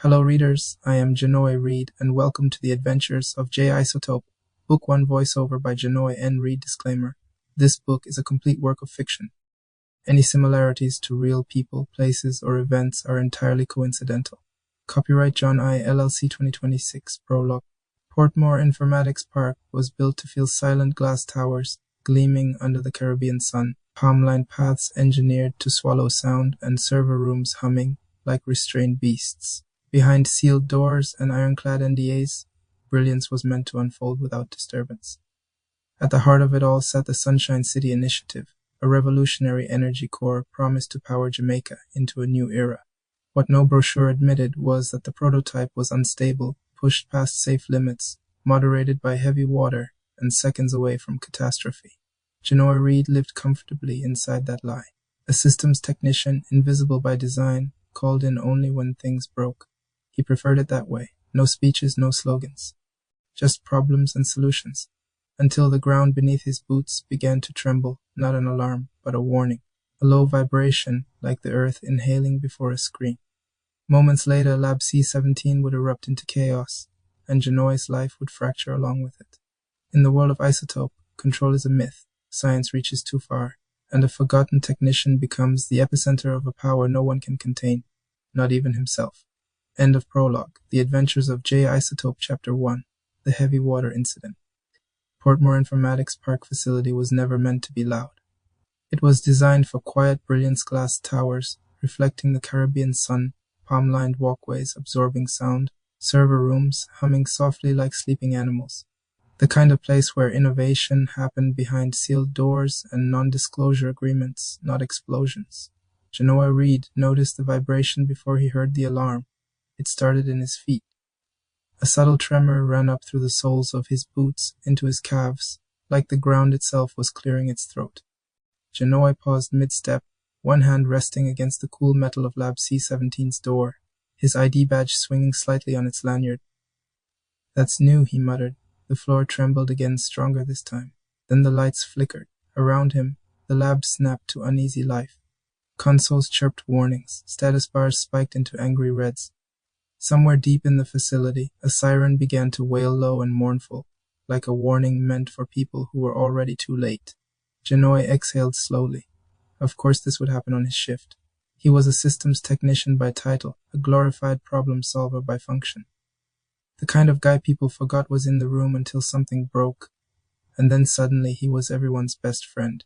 Hello readers, I am Janoih Reid and welcome to the Adventures of J Isotope, Book 1 voiceover by Janoih N. Reid. Disclaimer: this book is a complete work of fiction. Any similarities to real people, places, or events are entirely coincidental. Copyright John I, LLC 2026, Prologue. Portmore Informatics Park was built to feel silent glass towers gleaming under the Caribbean sun, palm-lined paths engineered to swallow sound, and server rooms humming like restrained beasts. Behind sealed doors and ironclad NDAs, brilliance was meant to unfold without disturbance. At the heart of it all sat the Sunshine City Initiative, a revolutionary energy core promised to power Jamaica into a new era. What no brochure admitted was that the prototype was unstable, pushed past safe limits, moderated by heavy water, and seconds away from catastrophe. Janoih Reid lived comfortably inside that lie, a systems technician, invisible by design, called in only when things broke. He preferred it that way. No speeches, no slogans. Just problems and solutions. Until the ground beneath his boots began to tremble, not an alarm, but a warning. A low vibration, like the earth inhaling before a scream. Moments later, Lab C-17 would erupt into chaos, and Janoih's life would fracture along with it. In the world of Isotope, control is a myth. Science reaches too far, and a forgotten technician becomes the epicenter of a power no one can contain, not even himself. End of Prologue. The Adventures of J Isotope Chapter 1. The Heavy Water Incident. Portmore Informatics Park facility was never meant to be loud. It was designed for quiet brilliance glass towers, reflecting the Caribbean sun, palm-lined walkways absorbing sound, server rooms humming softly like sleeping animals. The kind of place where innovation happened behind sealed doors and non-disclosure agreements, not explosions. Janoih Reid noticed the vibration before he heard the alarm. It started in his feet. A subtle tremor ran up through the soles of his boots into his calves, like the ground itself was clearing its throat. Janoih paused mid-step, one hand resting against the cool metal of Lab C-17's door, his ID badge swinging slightly on its lanyard. "That's new," he muttered. The floor trembled again, stronger this time. Then the lights flickered. Around him, the lab snapped to uneasy life. Consoles chirped warnings. Status bars spiked into angry reds. Somewhere deep in the facility, a siren began to wail low and mournful, like a warning meant for people who were already too late. Janoih exhaled slowly. Of course this would happen on his shift. He was a systems technician by title, a glorified problem solver by function. The kind of guy people forgot was in the room until something broke, and then suddenly he was everyone's best friend.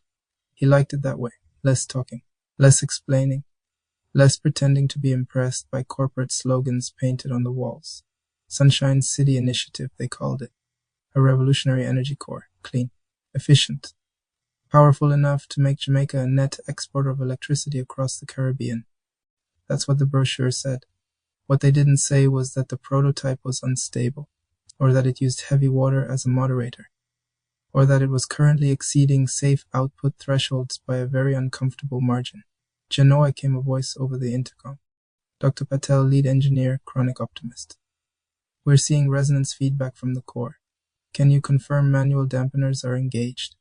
He liked it that way, less talking, less explaining, less pretending to be impressed by corporate slogans painted on the walls. Sunshine City Initiative, they called it. A revolutionary energy core, clean, efficient, powerful enough to make Jamaica a net exporter of electricity across the Caribbean. That's what the brochure said. What they didn't say was that the prototype was unstable, or that it used heavy water as a moderator, or that it was currently exceeding safe output thresholds by a very uncomfortable margin. Janoih, came a voice over the intercom. Dr. Patel, lead engineer, chronic optimist. "We're seeing resonance feedback from the core. Can you confirm manual dampeners are engaged?"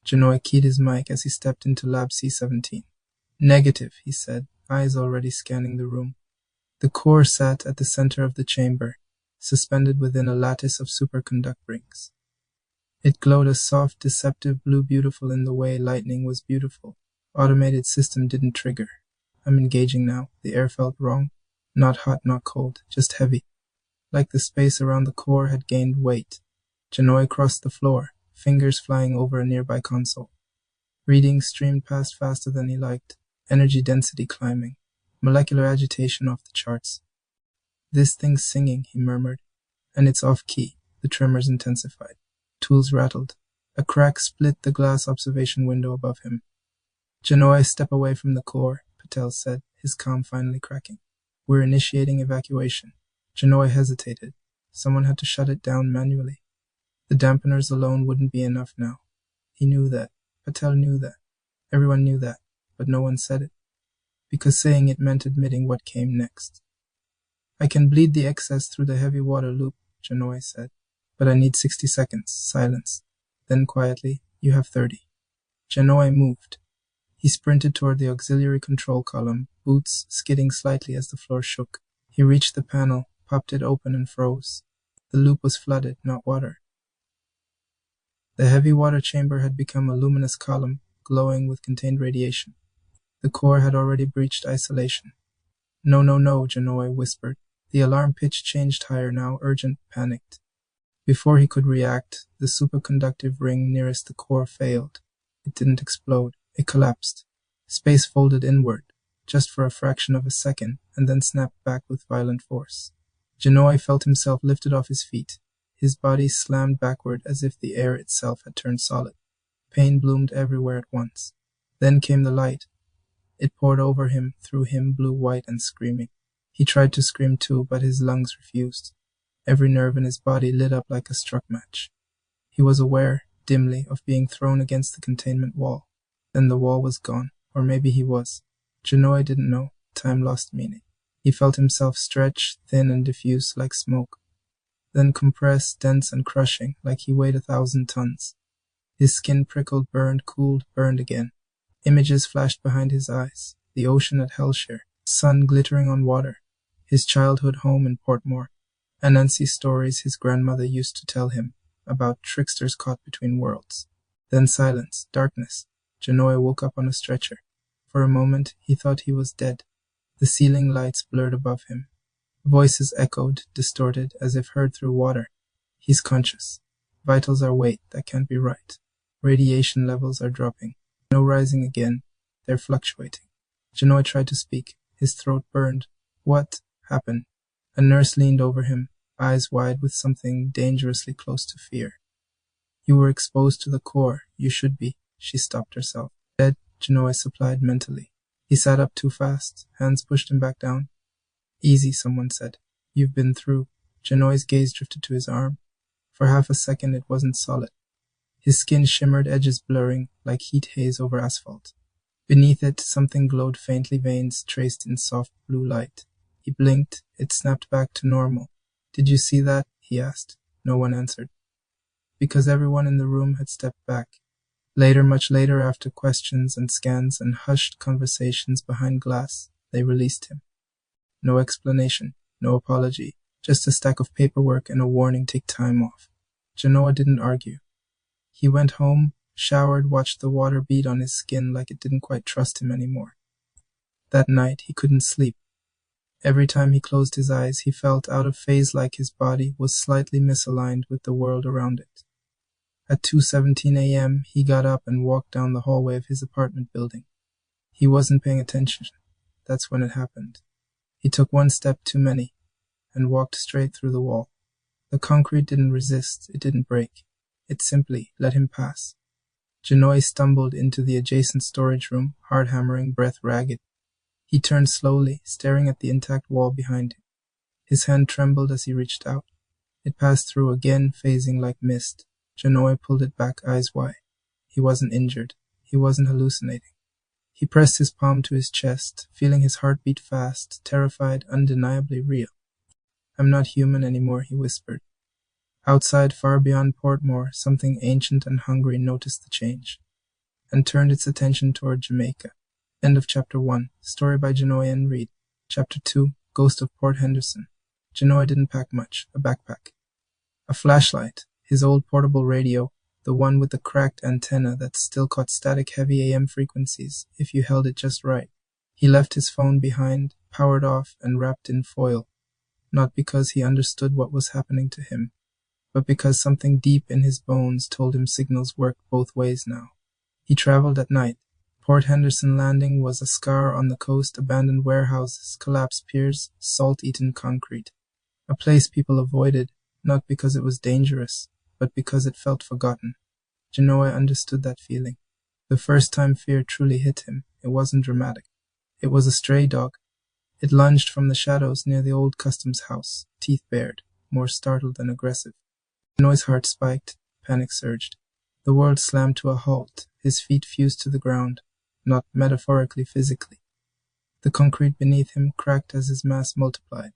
Janoih keyed his mic as he stepped into Lab C-17. "Negative," he said, eyes already scanning the room. The core sat at the center of the chamber, suspended within a lattice of superconduct rings. It glowed a soft, deceptive blue, beautiful in the way lightning was beautiful. Automated system didn't trigger. I'm engaging now. The air felt wrong. Not hot, not cold, just heavy. Like the space around the core had gained weight. Janoih crossed the floor, fingers flying over a nearby console. Readings streamed past faster than he liked. Energy density climbing. Molecular agitation off the charts. "This thing's singing," he murmured. "And it's off-key." The tremors intensified. Tools rattled. A crack split the glass observation window above him. "Janoih, step away from the core," Patel said, his calm finally cracking. "We're initiating evacuation." Janoih hesitated. Someone had to shut it down manually. The dampeners alone wouldn't be enough now. He knew that. Patel knew that. Everyone knew that, but no one said it, because saying it meant admitting what came next. "I can bleed the excess through the heavy water loop," Janoih said, "but I need 60 seconds. Silence." Then quietly, "You have 30. Janoih moved. He sprinted toward the auxiliary control column, boots skidding slightly as the floor shook. He reached the panel, popped it open, and froze. The loop was flooded, not water. The heavy water chamber had become a luminous column, glowing with contained radiation. The core had already breached isolation. No, no, no, Janoih whispered. The alarm pitch changed higher now, urgent, panicked. Before he could react, the superconductive ring nearest the core failed. It didn't explode. It collapsed. Space folded inward, just for a fraction of a second, and then snapped back with violent force. Janoih felt himself lifted off his feet. His body slammed backward as if the air itself had turned solid. Pain bloomed everywhere at once. Then came the light. It poured over him, through him, blue, white, and screaming. He tried to scream too, but his lungs refused. Every nerve in his body lit up like a struck match. He was aware, dimly, of being thrown against the containment wall. Then the wall was gone, or maybe he was. Janoih didn't know. Time lost meaning. He felt himself stretch, thin and diffuse like smoke. Then compress, dense and crushing, like he weighed 1,000 tons. His skin prickled, burned, cooled, burned again. Images flashed behind his eyes. The ocean at Hellshire, sun glittering on water. His childhood home in Portmore. Anansi's stories his grandmother used to tell him, about tricksters caught between worlds. Then silence, darkness. Janoih woke up on a stretcher. For a moment, he thought he was dead. The ceiling lights blurred above him. Voices echoed, distorted, as if heard through water. He's conscious. Vitals are weight, that can't be right. Radiation levels are dropping. No rising again. They're fluctuating. Janoih tried to speak. His throat burned. What happened? A nurse leaned over him, eyes wide with something dangerously close to fear. You were exposed to the core. You should be. She stopped herself. Dead, Janoih supplied mentally. He sat up too fast. Hands pushed him back down. Easy, someone said. You've been through. Janoih's gaze drifted to his arm. For half a second it wasn't solid. His skin shimmered, edges blurring, like heat haze over asphalt. Beneath it, something glowed faintly, veins traced in soft blue light. He blinked. It snapped back to normal. Did you see that? He asked. No one answered. Because everyone in the room had stepped back. Later, much later, after questions and scans and hushed conversations behind glass, they released him. No explanation, no apology, just a stack of paperwork and a warning: take time off. Janoih didn't argue. He went home, showered, watched the water beat on his skin like it didn't quite trust him anymore. That night, he couldn't sleep. Every time he closed his eyes, he felt out of phase, like his body was slightly misaligned with the world around it. At 2:17 a.m., he got up and walked down the hallway of his apartment building. He wasn't paying attention. That's when it happened. He took one step too many and walked straight through the wall. The concrete didn't resist, it didn't break. It simply let him pass. Janoih stumbled into the adjacent storage room, hard hammering, breath ragged. He turned slowly, staring at the intact wall behind him. His hand trembled as he reached out. It passed through again, phasing like mist. Janoih pulled it back, eyes wide. He wasn't injured. He wasn't hallucinating. He pressed his palm to his chest, feeling his heart beat fast, terrified, undeniably real. I'm not human anymore, he whispered. Outside, far beyond Portmore, something ancient and hungry noticed the change, and turned its attention toward Jamaica. End of Chapter 1. Story by Janoih N. Reid. Chapter 2. Ghost of Port Henderson. Janoih didn't pack much. A backpack. A flashlight. His old portable radio. The one with the cracked antenna that still caught static heavy AM frequencies if you held it just right. He left his phone behind, powered off, and wrapped in foil. Not because he understood what was happening to him, but because something deep in his bones told him signals worked both ways now. He traveled at night. Port Henderson Landing was a scar on the coast, abandoned warehouses, collapsed piers, salt-eaten concrete. A place people avoided, not because it was dangerous, but because it felt forgotten. Janoih understood that feeling. The first time fear truly hit him, it wasn't dramatic. It was a stray dog. It lunged from the shadows near the old customs house, teeth bared, more startled than aggressive. Janoih's heart spiked, panic surged. The world slammed to a halt, his feet fused to the ground, not metaphorically, physically. The concrete beneath him cracked as his mass multiplied.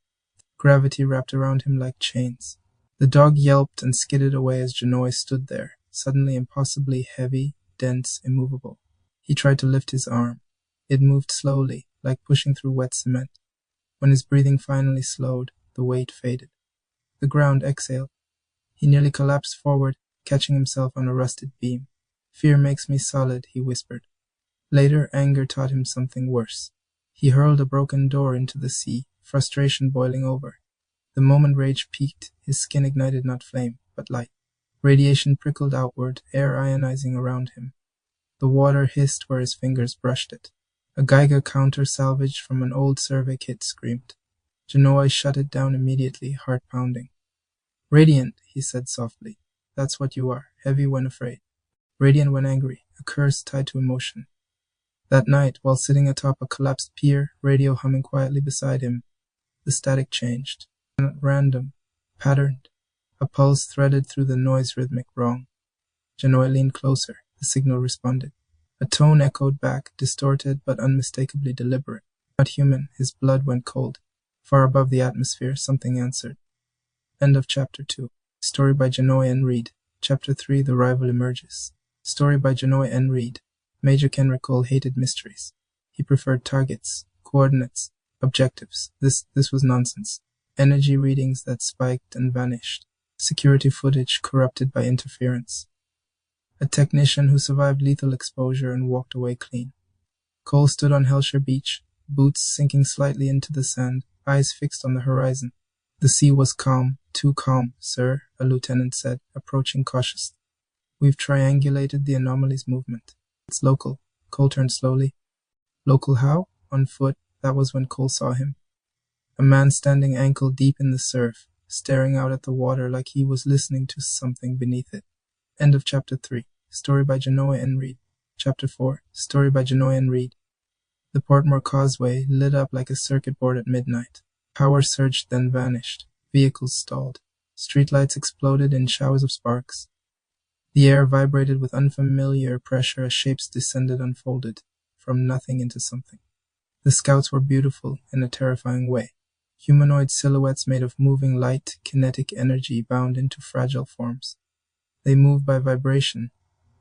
Gravity wrapped around him like chains. The dog yelped and skidded away as Janoih stood there, suddenly impossibly heavy, dense, immovable. He tried to lift his arm. It moved slowly, like pushing through wet cement. When his breathing finally slowed, the weight faded. The ground exhaled. He nearly collapsed forward, catching himself on a rusted beam. "Fear makes me solid," he whispered. Later, anger taught him something worse. He hurled a broken door into the sea, frustration boiling over. The moment rage peaked, his skin ignited not flame, but light. Radiation prickled outward, air ionizing around him. The water hissed where his fingers brushed it. A Geiger counter salvaged from an old survey kit screamed. Janoih shut it down immediately, heart pounding. "Radiant," he said softly. "That's what you are, heavy when afraid. Radiant when angry, a curse tied to emotion." That night, while sitting atop a collapsed pier, radio humming quietly beside him, the static changed. Not random, patterned. A pulse threaded through the noise rhythmic wrong. Janoih leaned closer. The signal responded. A tone echoed back, distorted but unmistakably deliberate. Not human, his blood went cold. Far above the atmosphere, something answered. End of Chapter 2. Story by Janoih N. Reid. Chapter 3, The Rival Emerges. Story by Janoih N. Reid. Major Kenrick Cole hated mysteries. He preferred targets, coordinates, objectives. This was nonsense. Energy readings that spiked and vanished. Security footage corrupted by interference. A technician who survived lethal exposure and walked away clean. Cole stood on Hellshire Beach, boots sinking slightly into the sand, eyes fixed on the horizon. The sea was calm, too calm, sir, a lieutenant said, approaching cautiously. "We've triangulated the anomaly's movement. It's local." Cole turned slowly. Local how? On foot. That was when Cole saw him. A man standing ankle deep in the surf, staring out at the water like he was listening to something beneath it. End of Chapter 3. Story by Janoih N. Reid. Chapter 4. Story by Janoih N. Reid. The Portmore Causeway lit up like a circuit board at midnight. Power surged, then vanished. Vehicles stalled. Streetlights exploded in showers of sparks. The air vibrated with unfamiliar pressure as shapes descended, unfolded, from nothing into something. The scouts were beautiful in a terrifying way. Humanoid silhouettes made of moving light, kinetic energy bound into fragile forms. They moved by vibration,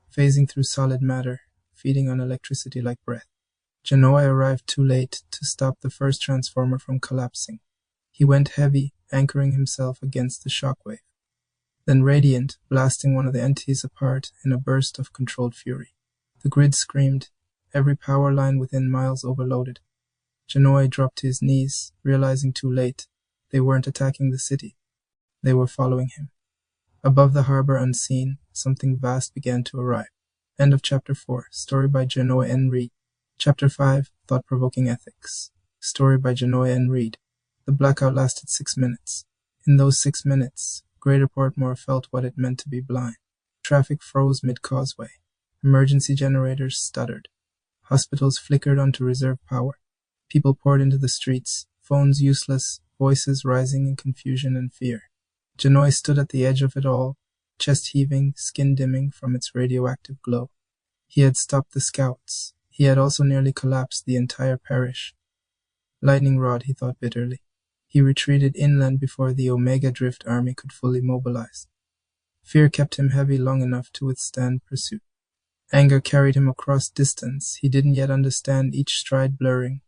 phasing through solid matter, feeding on electricity like breath. Janoih arrived too late to stop the first transformer from collapsing. He went heavy, anchoring himself against the shockwave. Then radiant, blasting one of the entities apart in a burst of controlled fury. The grid screamed, every power line within miles overloaded. Janoih dropped to his knees, realizing too late they weren't attacking the city. They were following him. Above the harbor, unseen, something vast began to arrive. End of Chapter 4. Story by Janoih N. Reid. Chapter 5. Thought-Provoking Ethics. Story by Janoih N. Reid. The blackout lasted 6 minutes. In those 6 minutes, Greater Portmore felt what it meant to be blind. Traffic froze mid-causeway. Emergency generators stuttered. Hospitals flickered onto reserve power. People poured into the streets, phones useless, voices rising in confusion and fear. Janoih stood at the edge of it all, chest heaving, skin dimming from its radioactive glow. He had stopped the scouts. He had also nearly collapsed the entire parish. Lightning rod, he thought bitterly. He retreated inland before the Omega Drift army could fully mobilize. Fear kept him heavy long enough to withstand pursuit. Anger carried him across distance. He didn't yet understand, each stride blurring,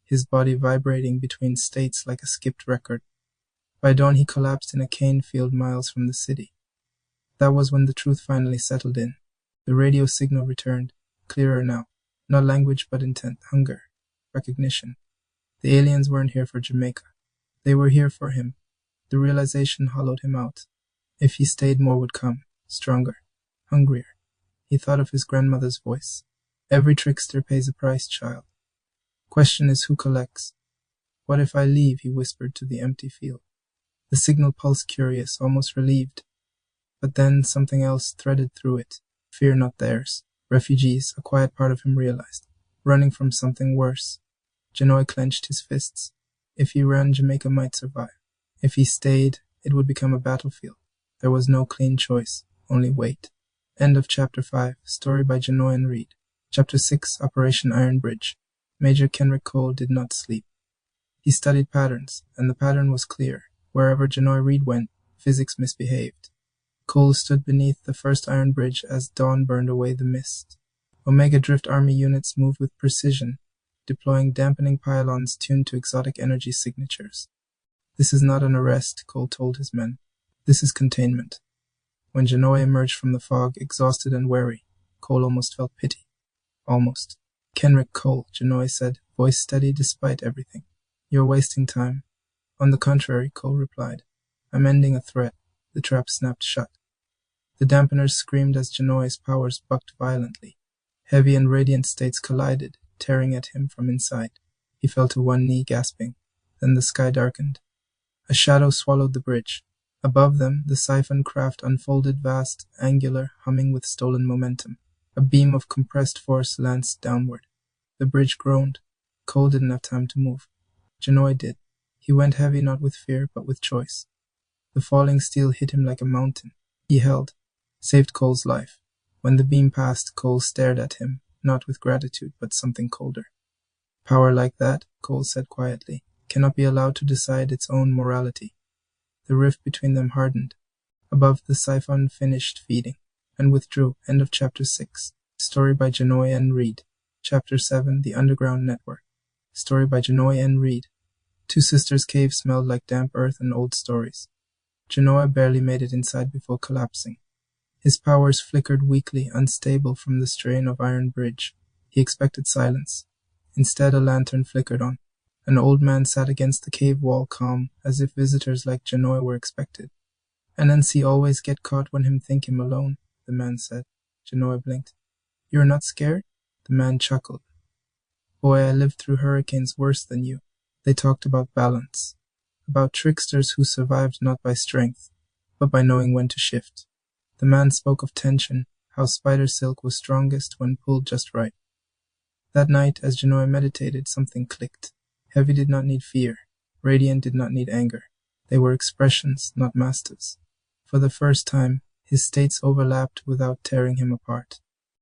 his body vibrating between states like a skipped record. By dawn he collapsed in a cane field miles from the city. That was when the truth finally settled in. The radio signal returned, clearer now. Not language but intent, hunger, recognition. The aliens weren't here for Jamaica. They were here for him. The realization hollowed him out. If he stayed, more would come, stronger, hungrier. He thought of his grandmother's voice. Every trickster pays a price, child. Question is who collects. What if I leave, he whispered to the empty field. The signal pulsed curious, almost relieved. But then something else threaded through it. Fear not theirs. Refugees, a quiet part of him realized. Running from something worse. Janoih clenched his fists. If he ran, Jamaica might survive. If he stayed, it would become a battlefield. There was no clean choice, only wait. End of Chapter 5. Story by Janoih N. Reid. Chapter 6. Operation Iron Bridge. Major Kenrick Cole did not sleep. He studied patterns, and the pattern was clear. Wherever Janoih Reid went, physics misbehaved. Cole stood beneath the first iron bridge as dawn burned away the mist. Omega Drift Army units moved with precision, deploying dampening pylons tuned to exotic energy signatures. "This is not an arrest," Cole told his men. "This is containment." When Janoih emerged from the fog, exhausted and weary, Cole almost felt pity. Almost. "Kenrick Cole," Janoih said, voice steady despite everything. "You're wasting time." "On the contrary," Cole replied. "I'm ending a threat." The trap snapped shut. The dampeners screamed as Janoih's powers bucked violently. Heavy and radiant states collided, tearing at him from inside. He fell to one knee, gasping. Then the sky darkened. A shadow swallowed the bridge. Above them, the siphon craft unfolded, vast, angular, humming with stolen momentum. A beam of compressed force lanced downward. The bridge groaned. Cole didn't have time to move. Janoih did. He went heavy not with fear, but with choice. The falling steel hit him like a mountain. He held. Saved Cole's life. When the beam passed, Cole stared at him, not with gratitude, but something colder. "Power like that," Cole said quietly, "cannot be allowed to decide its own morality." The rift between them hardened. Above, the siphon finished feeding, and withdrew. End of Chapter 6. Story by Janoih N. Reid. Chapter 7. The Underground Network. Story by Janoih N. Reid. Two Sisters' Cave smelled like damp earth and old stories. Janoih barely made it inside before collapsing. His powers flickered weakly, unstable from the strain of iron bridge. He expected silence. Instead, a lantern flickered on. An old man sat against the cave wall, calm, as if visitors like Janoih were expected. "NNC always get caught when him think him alone," the man said. Janoih blinked. "You're not scared?" The man chuckled. "Boy, I lived through hurricanes worse than you." They talked about balance. About tricksters who survived not by strength, but by knowing when to shift. The man spoke of tension, how spider silk was strongest when pulled just right. That night, as Janoih meditated, something clicked. Heavy did not need fear. Radiant did not need anger. They were expressions, not masters. For the first time, his states overlapped without tearing him apart.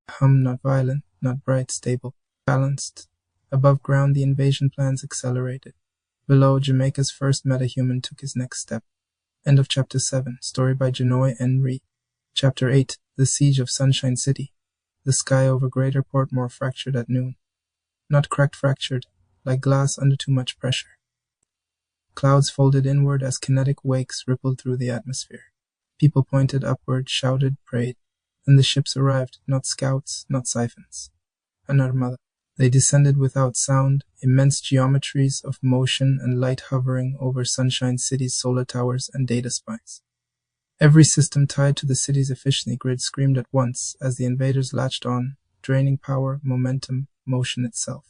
Hum, not violent, not bright, stable, balanced. Above ground, the invasion plans accelerated. Below, Jamaica's first metahuman took his next step. End of Chapter 7. Story by Janoih N. Reid. Chapter 8. The Siege of Sunshine City. The sky over Greater Portmore fractured at noon. Not cracked fractured, like glass under too much pressure. Clouds folded inward as kinetic wakes rippled through the atmosphere. People pointed upward, shouted, prayed. Then the ships arrived, not scouts, not siphons. An armada. They descended without sound, immense geometries of motion and light hovering over Sunshine City's solar towers and data spines. Every system tied to the city's efficiency grid screamed at once as the invaders latched on, draining power, momentum, motion itself.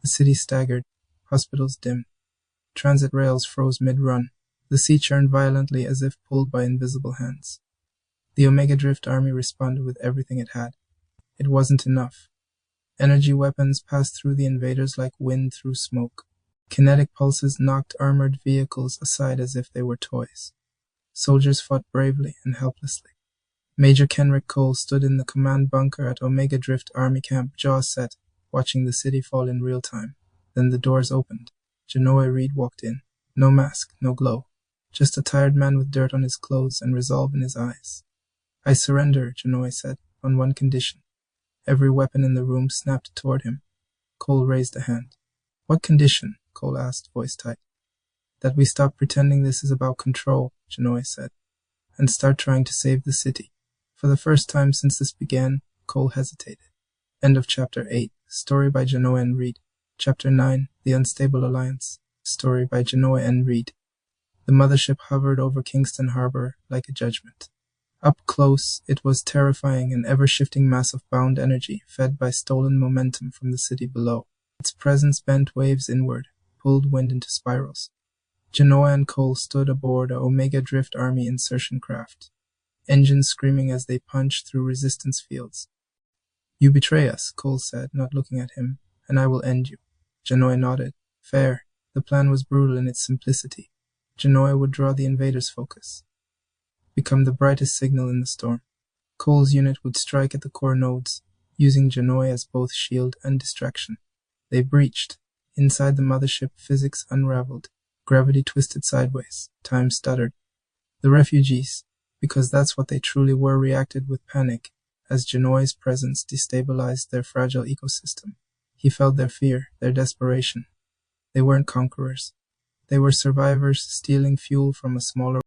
The city staggered, hospitals dimmed. Transit rails froze mid-run. The sea churned violently as if pulled by invisible hands. The Omega Drift Army responded with everything it had. It wasn't enough. Energy weapons passed through the invaders like wind through smoke. Kinetic pulses knocked armored vehicles aside as if they were toys. Soldiers fought bravely and helplessly. Major Kenrick Cole stood in the command bunker at Omega Drift Army Camp, jaw set, watching the city fall in real time. Then the doors opened. Janoih Reid walked in. No mask, no glow. Just a tired man with dirt on his clothes and resolve in his eyes. "I surrender," Janoih said, "on one condition." Every weapon in the room snapped toward him. Cole raised a hand. "What condition?" Cole asked, voice tight. "That we stop pretending this is about control," Janoih said, "and start trying to save the city." For the first time since this began, Cole hesitated. End of Chapter 8. Story by Janoih N. Reid. Chapter 9. The Unstable Alliance. Story by Janoih N. Reid. The mothership hovered over Kingston Harbor like a judgment. Up close, it was terrifying, an ever-shifting mass of bound energy, fed by stolen momentum from the city below. Its presence bent waves inward, pulled wind into spirals. Janoih and Cole stood aboard a Omega Drift Army insertion craft, engines screaming as they punched through resistance fields. "You betray us," Cole said, not looking at him, "and I will end you." Janoih nodded. Fair. The plan was brutal in its simplicity. Janoih would draw the invaders' focus. Become the brightest signal in the storm. Cole's unit would strike at the core nodes, using Janoih as both shield and distraction. They breached. Inside the mothership, physics unraveled. Gravity twisted sideways. Time stuttered. The refugees, because that's what they truly were, reacted with panic as Janoih's presence destabilized their fragile ecosystem. He felt their fear, their desperation. They weren't conquerors. They were survivors stealing fuel from a smaller